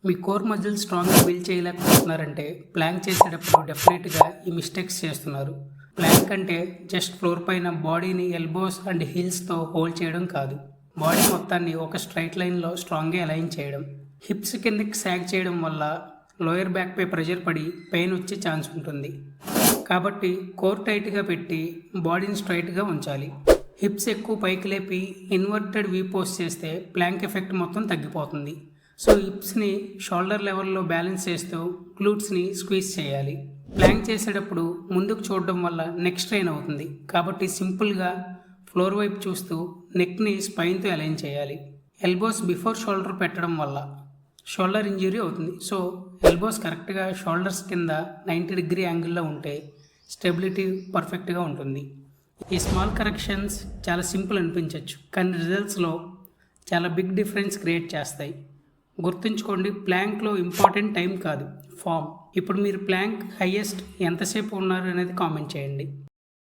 మీ core muscle స్ట్రాంగ్గా build చేయలేకపోతున్నారంటే Planck చేసేటప్పుడు డెఫినెట్గా ఈ మిస్టేక్స్ చేస్తున్నారు. ప్లాంక్ అంటే జస్ట్ ఫ్లోర్ పైన బాడీని ఎల్బోస్ అండ్ హీల్స్తో హోల్డ్ చేయడం కాదు. బాడీ మొత్తాన్ని ఒక స్ట్రైట్ లైన్లో స్ట్రాంగ్గా అలైన్ చేయడం. హిప్స్ కిందకి సాగ్ చేయడం వల్ల లోయర్ బ్యాక్పై ప్రెషర్ పడి పెయిన్ వచ్చే ఛాన్స్ ఉంటుంది. కాబట్టి కోర్ టైట్గా పెట్టి బాడీని స్ట్రైట్గా ఉంచాలి. హిప్స్ ఎక్కువ పైకి లేపి ఇన్వర్టెడ్ వీ పోస్ట్ చేస్తే ప్లాంక్ ఎఫెక్ట్ మొత్తం తగ్గిపోతుంది. సో హిప్స్ని షోల్డర్ లెవెల్లో బ్యాలెన్స్ చేస్తూ గ్లూట్స్ని స్క్వీజ్ చేయాలి. ప్లాంక్ చేసేటప్పుడు ముందుకు చూడడం వల్ల నెక్ స్ట్రెయిన్ అవుతుంది. కాబట్టి సింపుల్గా ఫ్లోర్ వైపు చూస్తూ నెక్ని స్పైన్తో అలైన్ చేయాలి. ఎల్బోస్ బిఫోర్ షోల్డర్ పెట్టడం వల్ల షోల్డర్ ఇంజరీ అవుతుంది. సో ఎల్బోస్ కరెక్ట్గా షోల్డర్స్ కింద 90 డిగ్రీ యాంగిల్లో ఉంటే స్టెబిలిటీ పర్ఫెక్ట్గా ఉంటుంది. ఈ స్మాల్ కరెక్షన్స్ చాలా సింపుల్ అనిపించవచ్చు, కానీ రిజల్ట్స్లో చాలా బిగ్ డిఫరెన్స్ క్రియేట్ చేస్తాయి. గుర్తుంచుకోండి, ప్లాంక్లో ఇంపార్టెంట్ టైం కాదు, ఫామ్. ఇప్పుడు మీరు ప్లాంక్ హైయెస్ట్ ఎంతసేపు ఉన్నారు అనేది కామెంట్ చేయండి.